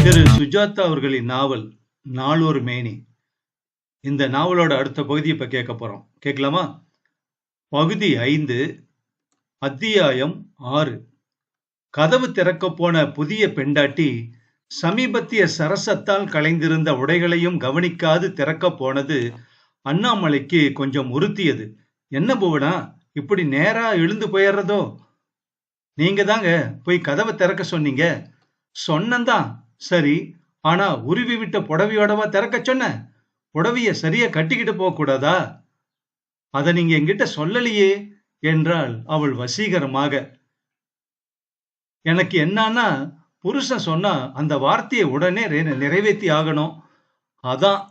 திரு சுஜாதா அவர்களின் நாவல் நாளொரு மேனி. இந்த நாவலோட அடுத்த பகுதி இப்ப கேட்க போறோம். கேட்கலாமா? பகுதி 5, அத்தியாயம் 6. கதவு திறக்க போன புதிய பெண்டாட்டி சமீபத்திய சரசத்தால் களைந்திருந்த உடைகளையும் கவனிக்காது திறக்க போனது அண்ணாமலைக்கு கொஞ்சம் உறுத்தியது. என்ன புவனா, இப்படி நேரா எழுந்து போயிடுறதோ? நீங்க தாங்க போய் கதவை திறக்க சொன்னீங்க. சொன்னந்தான், சரி. ஆனா உருவி விட்ட புடவையோடவா திறக்க சொன்ன? புடவைய சரியா கட்டிக்கிட்டு போக கூடாதா? அத நீங்க என்கிட்ட சொல்லலையே என்றாள் அவள் வசீகரமாக. எனக்கு என்னன்னா, புருஷன் சொன்னா அந்த வார்த்தையை உடனே நிறைவேற்றி ஆகணும். அதான்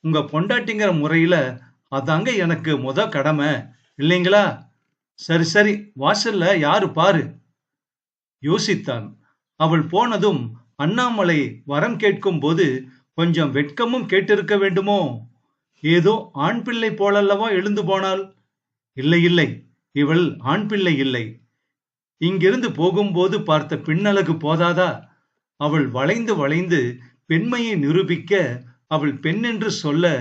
உங்க பொண்டாட்டிங்கிற முறையில அதாங்க எனக்கு கடமை இல்லைங்களா? சரி சரி, வாசல்ல யாரு பாரு. யோசித்தான். அவள் போனதும் அண்ணாமலை வரம் கேட்கும் போது கொஞ்சம் வெட்கமும் கேட்டிருக்க வேண்டுமோ? ஏதோ ஆண் பிள்ளை போலல்லவா எழுந்து போனாள். இல்லை இல்லை, இவள் ஆண் பிள்ளை இல்லை. இங்கிருந்து போகும்போது பார்த்த பின்னழகு போதாதா? அவள் வளைந்து வளைந்து பெண்மையை நிரூபிக்க, அவள் பெண் என்று சொல்ல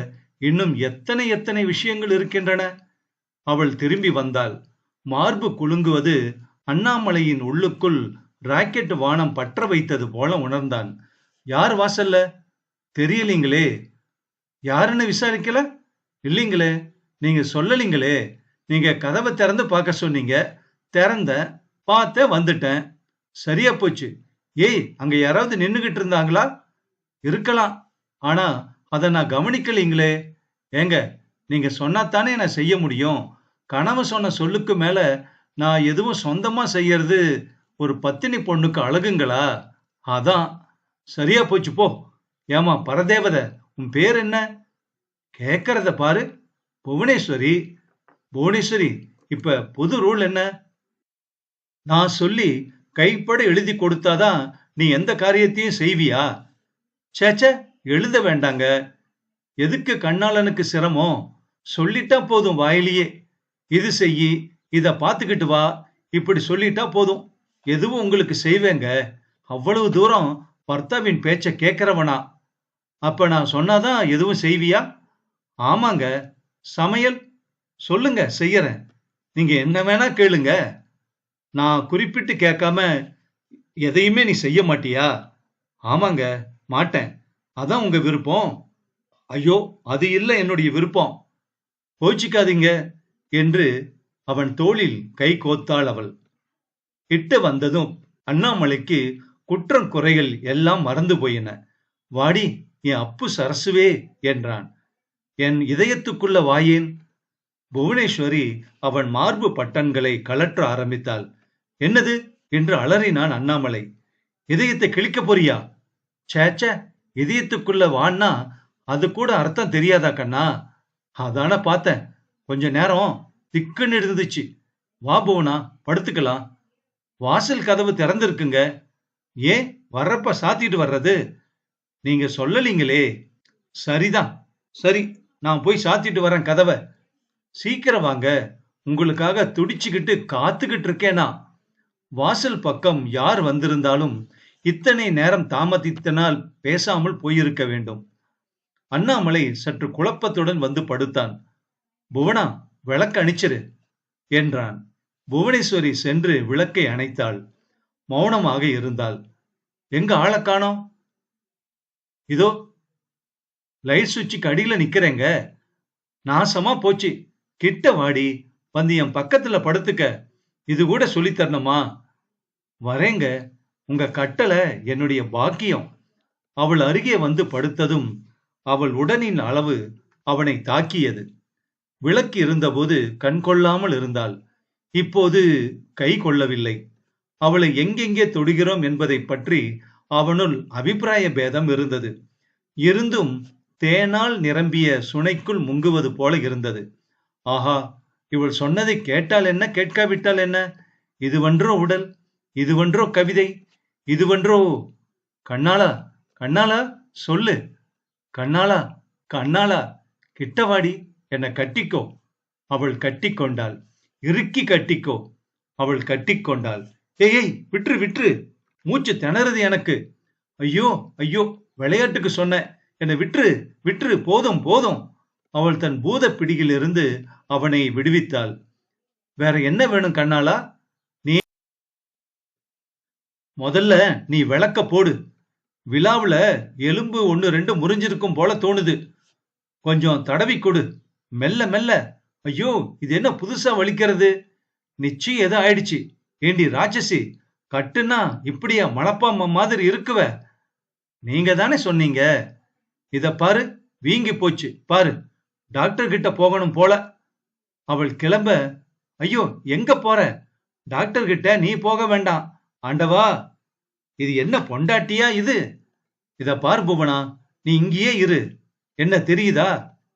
இன்னும் எத்தனை எத்தனை விஷயங்கள் இருக்கின்றன. அவள் திரும்பி வந்தாள். மார்பு குலுங்குவது அண்ணாமலையின் உள்ளுக்குள் ராக்கெட் வானம் பற்ற வைத்தது போல உணர்ந்தான். யார் வாசல்ல? தெரியலீங்களே. யாருன்னு விசாரிக்கல? இல்லீங்களே. நீங்க சொல்லலீங்களே. நீங்க கதவை திறந்து பார்க்க சொன்னீங்க. திறந்த பார்த்த வந்துட்டேன். சரியா போச்சு. ஏய், அங்க யாராவது நின்னுகிட்டு இருந்தாங்களா? இருக்கலாம். ஆனா அதை நான் கவனிக்கலீங்களே. ஏங்க, நீங்க சொன்னாத்தானே நான் செய்ய முடியும். கணவன் சொன்ன சொல்லுக்கு மேல நான் எதுவும் சொந்தமா செய்யறது ஒரு பத்தினி பொண்ணுக்கு அழகுங்களா? அதான். சரியா போச்சு போ. ஏமா பரதேவத, உன் பேர் என்ன? கேக்கிறத பாரு. புவனேஸ்வரி. புவனேஸ்வரி, இப்ப புது ரூல் என்ன? நான் சொல்லி கைப்பட எழுதி கொடுத்தாதான் நீ எந்த காரியத்தையும் செய்வியா? சேச்ச, எழுத வேண்டாங்க. எதுக்கு கண்ணாளனுக்கு சிரமம்? சொல்லிட்டா போதும் வாயிலேயே. இது செய்யி, இத பாத்துக்கிட்டு வா, இப்படி சொல்லிட்டா போதும். எதுவும் உங்களுக்கு செய்வேங்க. அவ்வளவு தூரம் பர்த்தாவின் பேச்ச கேட்கிறவனா? அப்ப நான் சொன்னாதான் எதுவும் செய்வியா? ஆமாங்க. சமையல் சொல்லுங்க, செய்யறேன். நீங்க என்ன வேணா கேளுங்க. நான் குறிப்பிட்டு கேட்காம எதையுமே நீ செய்ய மாட்டியா? ஆமாங்க, மாட்டேன். அதான் உங்க விருப்பம். ஐயோ, அது இல்ல என்னுடைய விருப்பம். கோச்சிக்காதீங்க என்று அவன் தோளில் கை கோத்தாள் அவள். கிட்ட வந்ததும் அண்ணாமலைக்கு குற்றம் குறைகள் எல்லாம் மறந்து போயின. வாடி என் அப்பு சரசுவே என்றான். என் இதயத்துக்குள்ள வாயேன். புவனேஸ்வரி அவன் மார்பு பட்டன்களை கலற்ற ஆரம்பித்தாள். என்னது என்று அலறினான் அண்ணாமலை. இதயத்தை கிழிக்க போறியா? சேச்ச, இதயத்துக்குள்ள வான்னா அது கூட அர்த்தம் தெரியாதா கண்ணா? அதான பார்த்தேன். கொஞ்ச நேரம் திக்குன்னு இருந்துச்சு. வா புவனா, படுத்துக்கலாம். வாசல் கதவு திறந்திருக்குங்க. ஏன் வர்றப்ப சாத்திட்டு வர்றது? நீங்க சொல்லலீங்களே. சரிதான். சரி, நான் போய் சாத்திட்டு வரேன் கதவை. சீக்கிரம் வாங்க, உங்களுக்காக துடிச்சுக்கிட்டு காத்துக்கிட்டு இருக்கேனா. வாசல் பக்கம் யார் வந்திருந்தாலும் இத்தனை நேரம் தாமதித்தனால் பேசாமல் போயிருக்க வேண்டும். அண்ணாமலை சற்று குழப்பத்துடன் வந்து படுத்தான். புவனா, விளக்கு அணிச்சிரு என்றான். புவனேஸ்வரி சென்று விளக்கை அணைத்தாள். மௌனமாக இருந்தாள். எங்க ஆளை காணோம்? இதோ லைட் சுவிட்சுக்கு அடியில நிக்கிறேங்க. நாசமா போச்சு. கிட்ட வாடி, வந்து என் பக்கத்துல படுத்துக்க. இது கூட சொல்லி தரணுமா? வரேங்க. உங்க கட்டளை என்னுடைய பாக்கியம். அவள் அருகே வந்து படுத்ததும் அவள் உடனின் அளவு அவனை தாக்கியது. விளக்கு இருந்தபோது கண் கொள்ளாமல் இருந்தாள். இப்போது கை கொள்ளவில்லை. அவளை எங்கெங்கே தொடுகிறோம் என்பதை பற்றி அவனுள் அபிப்பிராய பேதம் இருந்தது. இருந்தும் தேனால் நிரம்பிய சுனைக்குள் முங்குவது போல இருந்தது. ஆஹா, இவள் சொன்னதை கேட்டால் என்ன, கேட்காவிட்டால் என்ன? இதுவன்றோ உடல், இதுவன்றோ கவிதை, இதுவன்றோ. கண்ணாளா, கண்ணாளா, சொல்லு. கண்ணாளா, கண்ணாளா, கிட்டவாடி, என்னை கட்டிக்கோ. அவள் கட்டி கொண்டாள். இறுக்கி கட்டிக்கோ. அவள் கட்டி கொண்டாள். ஏய், விற்று விற்று, மூச்சு திணறுது எனக்கு. ஐயோ ஐயோ, விளையாட்டுக்கு சொன்னேன், என்னை விட்டுரு விட்டுரு, போதும் போதும். அவள் தன் பூத பிடியிலிருந்து அவனை விடுவித்தாள். வேற என்ன வேணும் கண்ணாளா? நீ முதல்ல நீ விளக்க போடு. விழாவுல எலும்பு ஒண்ணு ரெண்டு முறிஞ்சிருக்கும் போல தோணுது. கொஞ்சம் தடவி கொடு, மெல்ல மெல்ல. ஐயோ, இது என்ன புதுசா வலிக்கிறது? நிச்சயம் எதோ ஆயிடுச்சு. ஏண்டி ராட்சசி, கட்டுனா இப்படியா மலப்பாம்பு மாதிரி இருக்குவ? நீங்க தானே சொன்னீங்க. இத பாரு, வீங்கி போச்சு பாரு. டாக்டர் கிட்ட போகணும் போல. அவள் கிளம்ப, ஐயோ எங்க போற? டாக்டர் கிட்ட நீ போக வேண்டாம். ஆண்டவா, இது என்ன பொண்டாட்டியா இது? இத பார் புவனா, நீ இங்கேயே இரு. என்ன தெரியுதா?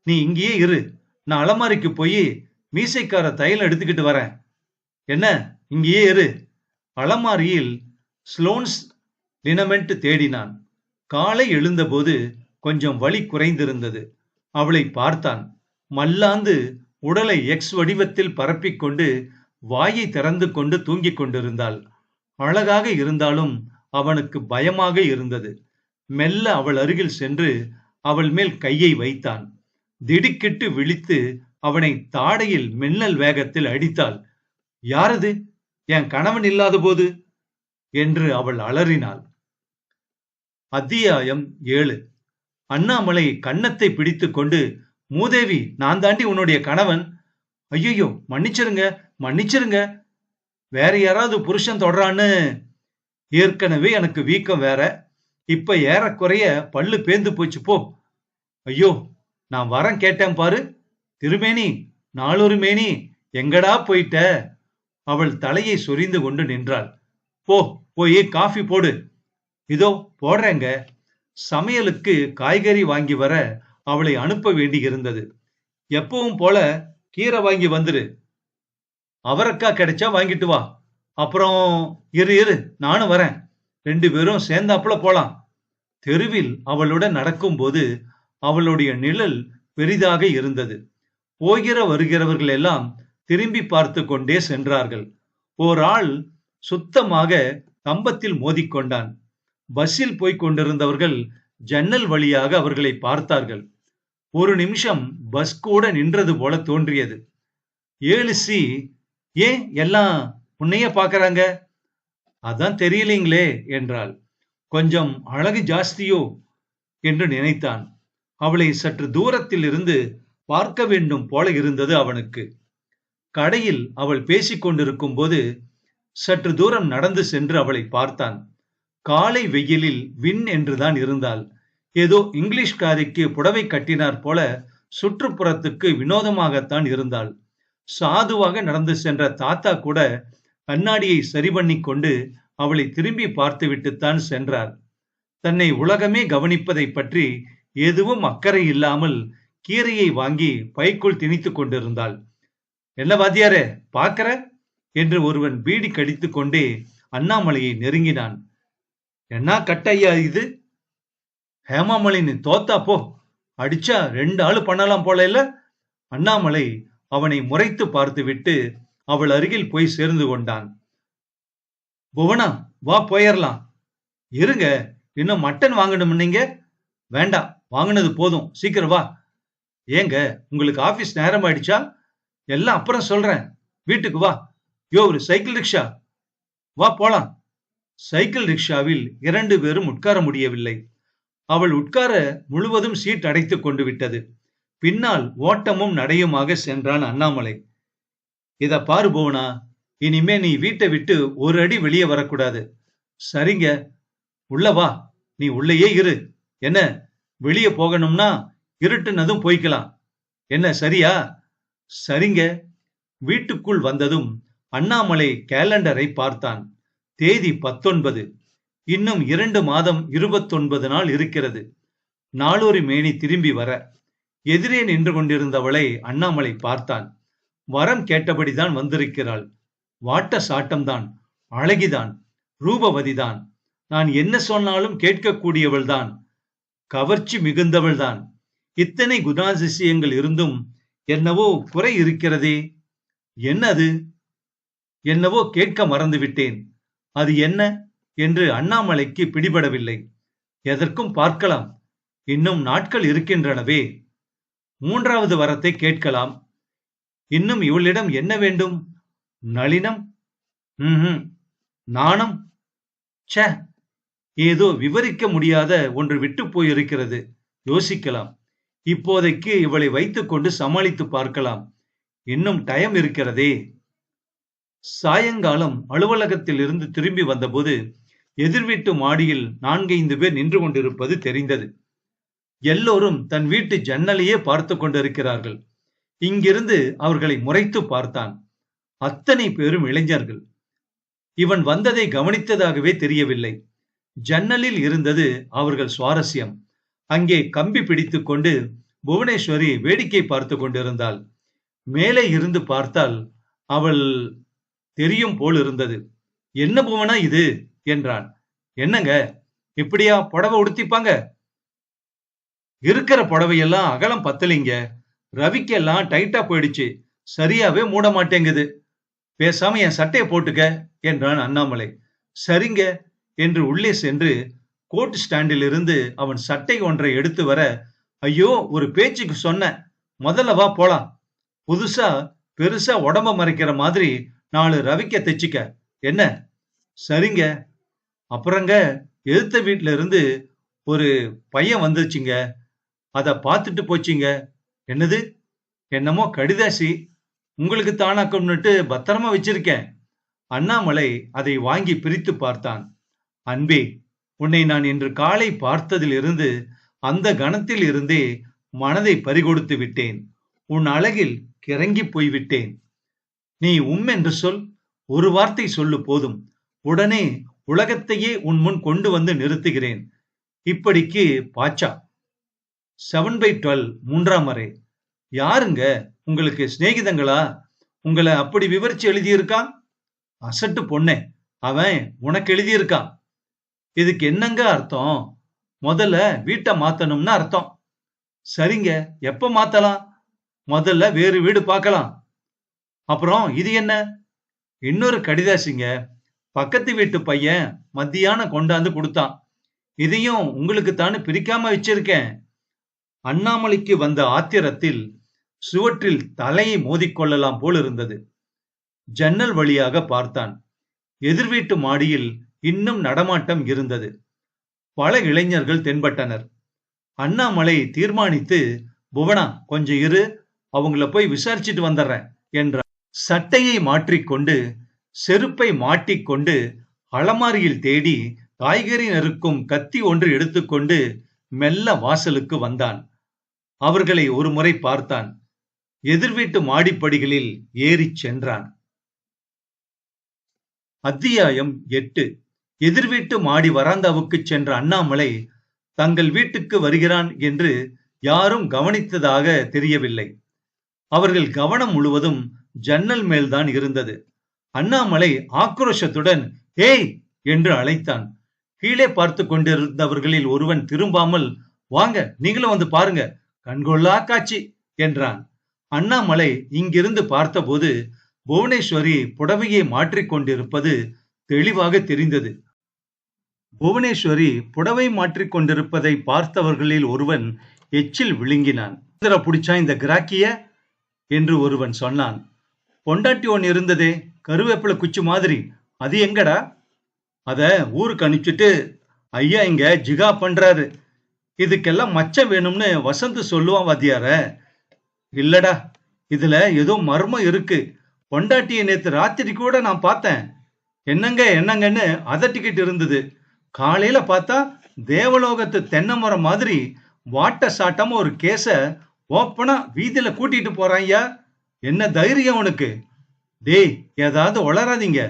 நீ இங்கேயே இரு. நான் அலமாரிக்கு போய் மீசைக்கார தைலம் எடுத்துக்கிட்டு வரேன். என்ன, இங்கேயே இரு. அலமாரியில் ஸ்லோன்ஸ் லினமெண்ட் தேடினான். காலை எழுந்தபோது கொஞ்சம் வலி குறைந்திருந்தது. அவளை பார்த்தான். மல்லாந்து உடலை எக்ஸ் வடிவத்தில் பரப்பிக்கொண்டு வாயை திறந்து கொண்டு தூங்கிக் கொண்டிருந்தாள். அழகாக இருந்தாலும் அவனுக்கு பயமாக இருந்தது. மெல்ல அவள் அருகில் சென்று அவள் மேல் கையை வைத்தான். திடுக்கிட்டு விழித்து அவனை தாடையில் மின்னல் வேகத்தில் அடித்தாள். யாரது? என் கணவன் இல்லாத போது என்று அவள் அலறினாள். அத்தியாயம் 7. அண்ணாமலை கன்னத்தை பிடித்துக் கொண்டு, மூதேவி, நான் தாண்டி உன்னுடைய கணவன். ஐயோ, மன்னிச்சிருங்க மன்னிச்சிருங்க. வேற யாராவது புருஷன் தொடரான்னு. ஏற்கனவே எனக்கு வீக்கம் வேற. இப்ப ஏறக்குறைய பல்லு பேந்து போச்சு போ. ஐயோ, நான் வரம் கேட்டேன் பாரு. திருமேனி, நாளொரு மேனி, எங்கடா போயிட்ட? அவள் தலையை சொரிந்து கொண்டு நின்றாள். போ, போய் காஃபி போடு. இதோ போடுறேங்க. சமையலுக்கு காய்கறி வாங்கி வர அவளை அனுப்ப வேண்டி இருந்தது. எப்பவும் போல கீரை வாங்கி வந்துரு. அவரக்காய் கிடைச்சா வாங்கிட்டு வா. அப்புறம் இரு இரு, நானும் வரேன். 2 பேரும் சேர்ந்தாப்புல போலாம். தெருவில் அவளுடன் நடக்கும்போது அவளுடைய நிழல் பெரிதாக இருந்தது. போகிற வருகிறவர்கள் எல்லாம் திரும்பி பார்த்து கொண்டே சென்றார்கள். ஓர் ஆள் சுத்தமாக கம்பத்தில் மோதிக்கொண்டான். பஸ்ஸில் போய்க் கொண்டிருந்தவர்கள் ஜன்னல் வழியாக அவர்களை பார்த்தார்கள். ஒரு நிமிஷம் பஸ் கூட நின்றது போல தோன்றியது. 7C, ஏன் எல்லாம் உன்னைய பாக்குறாங்க? அதான் தெரியலீங்களே என்றாள். கொஞ்சம் அழகு ஜாஸ்தியோ என்று நினைத்தான். அவளை சற்று தூரத்தில் இருந்து பார்க்க வேண்டும் போல இருந்தது அவனுக்கு. கடையில் அவள் பேசிக் கொண்டிருக்கும் போது சற்று தூரம் நடந்து சென்று அவளை பார்த்தான். காலை வெயிலில் வின் என்றுதான் இருந்தாள். ஏதோ இங்கிலீஷ்காரிக்கு புடவை கட்டினார் போல சுற்றுப்புறத்துக்கு வினோதமாகத்தான் இருந்தாள். சாதுவாக நடந்து சென்ற தாத்தா கூட கண்ணாடியை சரி பண்ணி கொண்டு அவளை திரும்பி பார்த்து விட்டுத்தான் சென்றார். தன்னை உலகமே கவனிப்பதை பற்றி எதுவும் அக்கறை இல்லாமல் கீரையை வாங்கி பைக்குள் திணித்துக் கொண்டிருந்தாள். என்ன வாத்தியாரே பாக்கற என்று ஒருவன் பீடி கடித்துக் கொண்டே அண்ணாமலையை நெருங்கினான். என்ன கட்டையா இது? ஹேமாமலினி தோத்தா போ. அடிச்சா 2 ஆளு பண்ணலாம் போல இல்ல? அண்ணாமலை அவனை முறைத்து பார்த்துவிட்டு அவள் அருகில் போய் சேர்ந்து கொண்டான். புவனா, வா போயிரலாம். இருங்க, இன்னும் மட்டன் வாங்கணும். நீங்க வேண்டாம், வாங்கினது போதும், சீக்கிரம் வா. ஏங்க, உங்களுக்கு ஆபீஸ் நேரம் ஆயிடுச்சா? எல்லாம் அப்புறம் சொல்றேன், வீட்டுக்கு வா. யோ, ஒரு சைக்கிள் ரிக்ஷா, வா போலாம். சைக்கிள் ரிக்ஷாவில் 2 பேரும் உட்கார முடியவில்லை. அவள் உட்கார முழுவதும் சீட் அடைத்துக் கொண்டு விட்டது. பின்னால் ஓட்டமும் நடையுமாக சென்றான் அண்ணாமலை. இத பாரு புவனா, இனிமே நீ வீட்டை விட்டு ஒரு அடி வெளியே வரக்கூடாது. சரிங்க, உள்ள வா. நீ உள்ளேயே இரு. என்ன, வெளியே போகணும்னா இருட்டுனதும் போய்க்கலாம். என்ன, சரியா? சரிங்க. வீட்டுக்குள் வந்ததும் அண்ணாமலை கேலண்டரை பார்த்தான். தேதி 19. இன்னும் 2 மாதம் 29 நாள் இருக்கிறது. நாளொரு மேனி திரும்பி வர. எதிரே நின்று கொண்டிருந்தவளை அண்ணாமலை பார்த்தான். வரம் கேட்டபடிதான் வந்திருக்கிறாள். வாட்ட சாட்டம்தான், அழகிதான், ரூபவதிதான். நான் என்ன சொன்னாலும் கேட்கக்கூடியவள்தான், கவர்ச்சி மிகுந்தவள்தான். இத்தனை குணாதிசயங்கள் இருந்தும் என்னவோ குறை இருக்கிறதே. என்னது? என்னவோ கேட்க மறந்துவிட்டேன். அது என்ன என்று அண்ணாமலைக்கு பிடிபடவில்லை. எதற்கும் பார்க்கலாம். இன்னும் நாட்கள் இருக்கின்றனவே. மூன்றாவது வரத்தை கேட்கலாம். இன்னும் இவளிடம் என்ன வேண்டும்? நளினம்? ம்ஹும். நாணம்? ச்சே, ஏதோ விவரிக்க முடியாத ஒன்று விட்டு போயிருக்கிறது. யோசிக்கலாம். இப்போதைக்கு இவளை வைத்துக்கொண்டு சமாளித்து பார்க்கலாம். இன்னும் டைம் இருக்கிறதே. சாயங்காலம் அலுவலகத்தில் இருந்து திரும்பி வந்தபோது எதிர்வீட்டு மாடியில் 4-5 பேர் நின்று கொண்டிருப்பது தெரிந்தது. எல்லோரும் தன் வீட்டு ஜன்னலையே பார்த்து கொண்டிருக்கிறார்கள். இங்கிருந்து அவர்களை முறைத்து பார்த்தான். அத்தனை பேரும் இளைஞர்கள். இவன் வந்ததை கவனித்ததாகவே தெரியவில்லை. ஜன்னலில் இருந்தது அவர்கள் சுவாரஸ்யம். அங்கே கம்பி பிடித்துக் கொண்டு புவனேஸ்வரி வேடிக்கை பார்த்து கொண்டிருந்தாள். மேலே இருந்து பார்த்தால் அவள் தெரியும் போல் இருந்தது. என்ன புவனா இது என்றான். என்னங்க, இப்படியா புடவை உடுத்திப்பாங்க? இருக்கிற புடவையெல்லாம் அகலம் பத்தலிங்க. ரவிக்கெல்லாம் டைட்டா போயிடுச்சு. சரியாவே மூட மாட்டேங்குது. பேசாம என் சட்டையை போட்டுக்க என்றான் அண்ணாமலை. சரிங்க என்று உள்ளே சென்று கோட் ஸ்டாண்டில் இருந்து அவன் சட்டை ஒன்றை எடுத்து வர, ஐயோ, ஒரு பேச்சுக்கு சொன்ன, முதல்ல வா போலாம். புதுசா பெருசா உடம்ப மறைக்கிற மாதிரி 4 ரவிக்க தைச்சிக்க. என்ன? சரிங்க. அப்புறங்க, எதிர்த்த வீட்டுல இருந்து ஒரு பையன் வந்துச்சுங்க. அத பார்த்துட்டு போச்சுங்க. என்னது? என்னமோ கடிதாசி. உங்களுக்கு தானாக்கம்னுட்டு பத்திரமா வச்சிருக்கேன். அண்ணாமலை அதை வாங்கி பிரித்து பார்த்தான். அன்பே, உன்னை நான் இன்று காலை பார்த்ததில் இருந்து அந்த கணத்தில் இருந்தே மனதை பறிகொடுத்து விட்டேன். உன் அழகில் கிறங்கி போய்விட்டேன். நீ என்று சொல். ஒரு வார்த்தை சொல்லு போதும். உடனே உலகத்தையே உன் முன் கொண்டு வந்து நிறுத்துகிறேன். இப்படிக்கு பாச்சா. 7/12 3ஆம் அறை. யாருங்க? உங்களுக்கு சிநேகிதங்களா? உங்களை அப்படி விவரிச்சு எழுதியிருக்கான்? அசட்டு பொண்ணே, அவன் உனக்கு எழுதியிருக்கான். இதுக்கு என்னங்க அர்த்தம்? முதல்ல வீட்டை மாத்தணும்னு அர்த்தம். சரிங்க, எப்ப மாத்தலாம்? முதல்ல வேறு வீடு பார்க்கலாம். அப்புறம் இது என்ன? இன்னொரு கடிதாசிங்க. பக்கத்து வீட்டு பையன் மத்தியானம் கொண்டாந்து கொடுத்தான். இதையும் உங்களுக்கு தானே பிரிக்காம வச்சிருக்கேன். அண்ணாமலைக்கு வந்த ஆத்திரத்தில் சுவற்றில் தலையை மோதிக்கொள்ளலாம் போல் இருந்தது. ஜன்னல் வழியாக பார்த்தான். எதிர்வீட்டு மாடியில் இன்னும் நடமாட்டம் இருந்தது. பல இளைஞர்கள் தென்பட்டனர். அண்ணாமலை தீர்மானித்து, புவனா, கொஞ்சம் இரு, அவங்கள போய் விசாரிச்சுட்டு வந்துடுறேன் என்றார். சட்டையை மாற்றிக்கொண்டு செருப்பை மாட்டிக்கொண்டு அலமாரியில் தேடி காய்கறி நறுக்கும் கத்தி ஒன்று எடுத்துக்கொண்டு மெல்ல வாசலுக்கு வந்தான். அவர்களை ஒரு முறை பார்த்தான். எதிர்வீட்டு மாடிப்படிகளில் ஏறிச் சென்றான். அத்தியாயம் 8. எதிர்வீட்டு மாடி வராந்தாவுக்கு சென்ற அண்ணாமலை தங்கள் வீட்டுக்கு வருகிறான் என்று யாரும் கவனித்ததாக தெரியவில்லை. அவர்கள் கவனம் முழுவதும் ஜன்னல் மேல்தான் இருந்தது. அண்ணாமலை ஆக்ரோஷத்துடன் ஏய் என்று அழைத்தான். கீழே பார்த்து கொண்டிருந்தவர்களில் ஒருவன் திரும்பாமல், வாங்க, நீங்களும் வந்து பாருங்க, கண்கொள்ளா காட்சி என்றான். அண்ணாமலை இங்கிருந்து பார்த்தபோது புவனேஸ்வரி புடவையை மாற்றிக்கொண்டிருப்பது தெளிவாக தெரிந்தது. புவனேஸ்வரி புடவை மாற்றிக்கொண்டிருப்பதை பார்த்தவர்களில் ஒருவன் எச்சில் விழுங்கினான். புடிச்சா இந்த கிராக்கிய என்று ஒருவன் சொன்னான். பொண்டாட்டி ஒன்னு இருந்ததே, கருவேப்பிலை குச்சி மாதிரி, அது எங்கடா? அத ஊருக்கு அனுப்பிச்சுட்டு ஐயா இங்க ஜிகா பண்றாரு. இதுக்கெல்லாம் மச்சம் வேணும்னு வசந்த் சொல்லுவான் வாத்தியார. இல்லடா, இதுல ஏதோ மர்மம் இருக்கு. பொண்டாட்டிய நேத்து ராத்திரி கூட நான் பார்த்தேன். என்னங்கன்னு அதட்டிக்கிட்டு இருந்தது. காலையில பார்த்தா தேவலோகத்து தென்னை மரம் மாதிரி வாட்ட சாட்டமா ஒரு கேஸ ஓப்பனா வீதியில கூட்டிட்டு போறான். ஐயா, என்ன தைரியம் உனக்கு? டேய், ஏதாவது உளராதீங்க.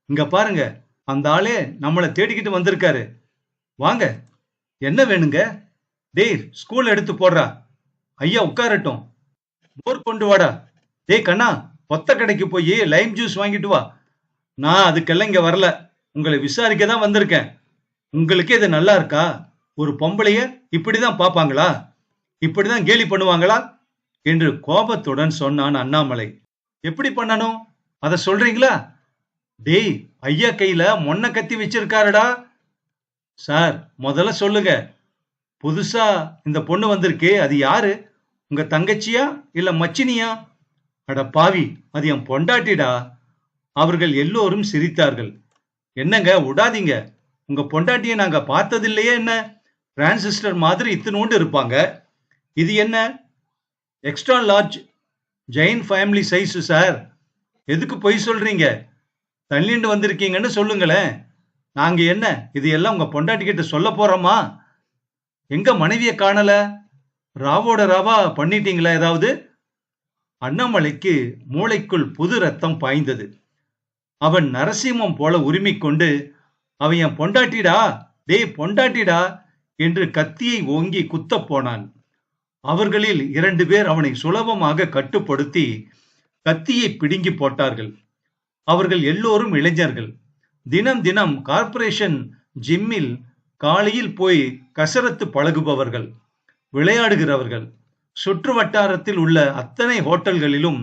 இங்க பாருங்க, அந்த ஆளே நம்மளை தேடிக்கிட்டு வந்திருக்காரு. வாங்க, என்ன வேணுங்க? டேய், ஸ்கூல் எடுத்து போடுறா. ஐயா உட்காரட்டும். மோர் கொண்டு வாடா. டேய் கண்ணா, பொத்த கடைக்கு போய் லைம் ஜூஸ் வாங்கிட்டு வா. நான் அதுக்கெல்லாம் இங்க வரல, உங்களை விசாரிக்க தான் வந்திருக்கேன். உங்களுக்கு இது நல்லா இருக்கா? ஒரு பொம்பளைய இப்படிதான் பாப்பாங்களா? இப்படிதான் கேலி பண்ணுவாங்களா என்று கோபத்துடன் சொன்னான் அண்ணாமலை. எப்படி பண்ணணும், அத சொல்றீங்களா? டேய், ஐயா கையில மொன்ன கத்தி வச்சிருக்காருடா. சார், முதல்ல சொல்லுங்க. புதுசா இந்த பொண்ணு வந்திருக்கே, அது யாரு? உங்க தங்கச்சியா இல்ல மச்சினியா? அட பாவி, அது என் பொண்டாட்டிடா. அவர்கள் எல்லோரும் சிரித்தார்கள். என்னங்க விடாதீங்க, உங்க பொண்டாட்டியை நாங்க பார்த்ததில்லையே என்ன? டிரான்சிஸ்டர் மாதிரி இத்தினோண்டு இருப்பாங்க. இது என்ன? Extra large Jain family size sir. எதுக்கு பொய் சொல்றீங்க? தள்ளிண்டு வந்திருக்கீங்கன்னு சொல்லுங்களேன். நாங்க என்ன இது எல்லாம் உங்க பொண்டாட்டி கிட்ட சொல்ல போறோமா? எங்க மனைவியை காணல? ராவோட ராவா பண்ணிட்டீங்களா ஏதாவது? அண்ணாமலைக்கு மூளைக்குள் புது ரத்தம் பாய்ந்தது. அவன் நரசிம்மம் போல உரிமிக் கொண்டு, அவன் என் பொண்டாட்டிடா, டேய் பொண்டாட்டிடா என்று கத்தியை ஓங்கி குத்தப் போனான். அவர்களில் 2 பேர் அவனை சுலபமாக கட்டுப்படுத்தி கத்தியை பிடுங்கி போட்டார்கள். அவர்கள் எல்லோரும் இளைஞர்கள். தினம் தினம் கார்ப்பரேஷன் ஜிம்மில் காலையில் போய் கசரத்து பழகுபவர்கள், விளையாடுகிறவர்கள். சுற்று வட்டாரத்தில் உள்ள அத்தனை ஹோட்டல்களிலும்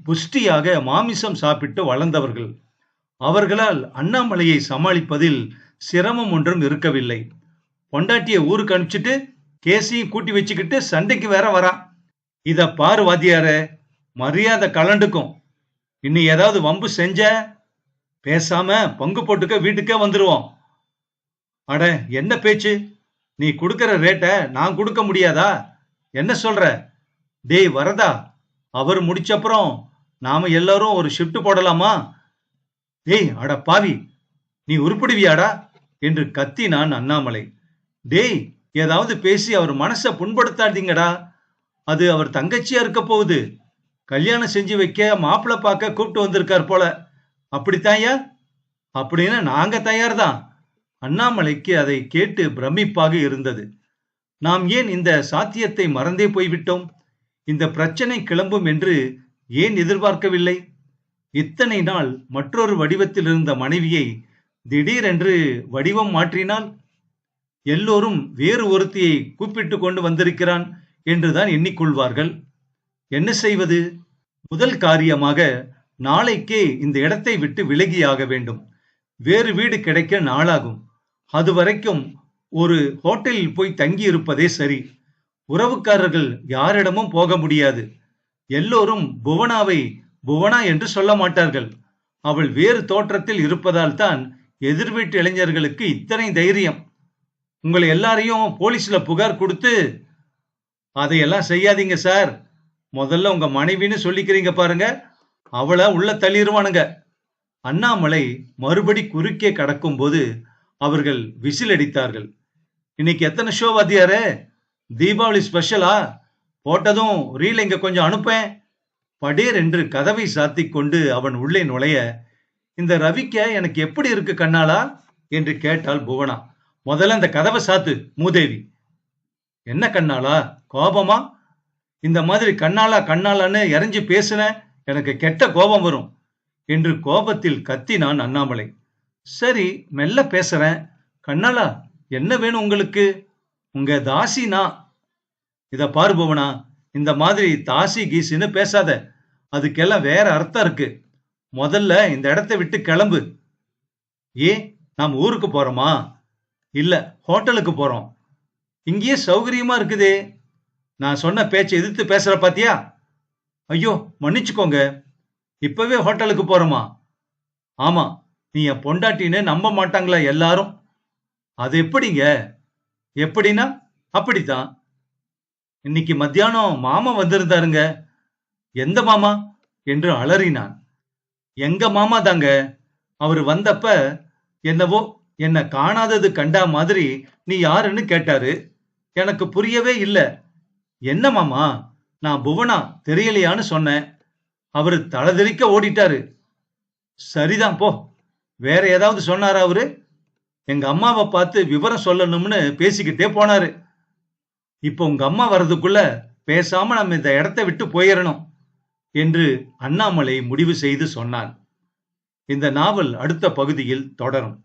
புஷ்டியாக மாமிசம் சாப்பிட்டு வளர்ந்தவர்கள். அவர்களால் அண்ணாமலையை சமாளிப்பதில் சிரமம் ஒன்றும் இருக்கவில்லை. பொண்டாட்டிய ஊருக்கு அனுப்பிச்சிட்டு கேசியும் கூட்டி வச்சுக்கிட்டு சண்டைக்கு வேற வரான். இத பாரு வாத்தியார, மரியாதை கலண்டுக்கும். இன்னும் ஏதாவது வம்பு செஞ்ச பேசாம பங்கு போட்டுக்க வீட்டுக்கே வந்துருவோம். அட என்ன பேச்சு? நீ கொடுக்கிற ரேட்ட நான் கொடுக்க முடியாதா? என்ன சொல்ற? டேய் வரதா, அவர் முடிச்சப்புறம் நாம எல்லாரும் ஒரு ஷிப்ட் போடலாமா? டேய் அட பாவி, நீ உருப்பிடுவியாடா என்று கத்தினான் அண்ணாமலை. டேய், ஏதாவது பேசி அவர் மனசை புண்படுத்தாதீங்கடா. அது அவர் தங்கச்சியா இருக்க போகுது. கல்யாணம் செஞ்சு வைக்க மாப்பிள்ளை பார்க்க கூப்பிட்டு வந்திருக்கார் போல. அப்படித்தாயா? அப்படின்னு நாங்க தயார்தான். அண்ணாமலைக்கு அதை கேட்டு பிரமிப்பாக இருந்தது. நாம் ஏன் இந்த சாத்தியத்தை மறந்தே போய்விட்டோம்? இந்த பிரச்சனை கிளம்பும் என்று ஏன் எதிர்பார்க்கவில்லை? இத்தனை நாள் மற்றொரு வடிவத்தில் இருந்த மனைவியை திடீரென்று வடிவம் மாற்றினால் எல்லோரும் வேறு ஒருத்தியை கூப்பிட்டு கொண்டு வந்திருக்கிறான் என்றுதான் எண்ணிக்கொள்வார்கள். என்ன செய்வது? முதல் காரியமாக நாளைக்கே இந்த இடத்தை விட்டு விலகியாக வேண்டும். வேறு வீடு கிடைக்க நாளாகும். அது வரைக்கும் ஒரு ஹோட்டலில் போய் தங்கி இருப்பதே சரி. உறவுக்காரர்கள் யாரிடமும் போக முடியாது. எல்லோரும் புவனாவை புவனா என்று சொல்ல மாட்டார்கள். அவள் வேறு தோற்றத்தில் இருப்பதால் தான் எதிர் வீட்டு இளைஞர்களுக்கு இத்தனை தைரியம். உங்களை எல்லாரையும் போலீஸ்ல புகார் கொடுத்து, அதையெல்லாம் செய்யாதீங்க சார். முதல்ல உங்க மனைவின்னு சொல்லிக்கிறீங்க பாருங்க, அவளை உள்ள தள்ளிடுவானுங்க. அண்ணாமலை மறுபடி குறுக்கே கடக்கும் போது அவர்கள் விசில் அடித்தார்கள். இன்னைக்கு எத்தனை ஷோ வாத்தியாரே? தீபாவளி ஸ்பெஷலா? போட்டதும் ரீல் இங்க கொஞ்சம் அனுப்பேன். படேர் என்று கதவை சாத்திக் கொண்டு அவன் உள்ளே நுழைய, இந்த ரவிக்க எனக்கு எப்படி இருக்கு கண்ணாளா என்று கேட்டாள் புவனா. முதல்ல அந்த கதவை சாத்து மூதேவி. என்ன கண்ணாளா, கோபமா? இந்த மாதிரி கண்ணாளா கண்ணாளான்னு இறஞ்சி பேசுன எனக்கு கெட்ட கோபம் வரும் என்று கோபத்தில் கத்தினான் அண்ணாமலை. சரி, மெல்ல பேசுறேன். கண்ணாளா, என்ன வேணும் உங்களுக்கு? உங்க தாசினா. இத பாரு புவனா, இந்த மாதிரி தாசி கீசின்னு பேசாத. அதுக்கெல்லாம் வேற அர்த்தம் இருக்கு. முதல்ல இந்த இடத்தை விட்டு கிளம்பு. ஏன், நாம் ஊருக்கு போறோமா? இல்ல, ஹோட்டலுக்கு போறோம். இங்கேயே சௌகரியமா இருக்குதே. நான் சொன்ன பேச்சை எதிர்த்து பேசுற பாத்தியா? ஐயோ மன்னிச்சுக்கோங்க. இப்பவே ஹோட்டலுக்கு போறோமா? ஆமா, நீ என் பொண்டாட்டின்னு நம்ப மாட்டாங்களா எல்லாரும்? அது எப்படிங்க? எப்படின்னா அப்படித்தான். இன்னைக்கு மத்தியானம் மாமா வந்திருந்தாருங்க. எந்த மாமா என்று அலறினான். எங்க மாமா தாங்க. அவரு வந்தப்ப என்னவோ என்ன காணாதது கண்டா மாதிரி நீ யாருன்னு கேட்டாரு. எனக்கு புரியவே இல்ல. என்ன மாமா, நான் புவனா தெரியலையான்னு சொன்னேன். அவரு தலதெறிக்க ஓடிட்டாரு. சரிதான் போ. வேற ஏதாவது சொன்னாரா அவரு? எங்க அம்மாவை பார்த்து விவரம் சொல்லணும்னு பேசிக்கிட்டே போனாரு. இப்போ உங்க அம்மா வர்றதுக்குள்ள பேசாம நம்ம இந்த இடத்தை விட்டு போயிடணும் என்று அண்ணாமலை முடிவு செய்து சொன்னான். இந்த நாவல் அடுத்த பகுதியில் தொடரும்.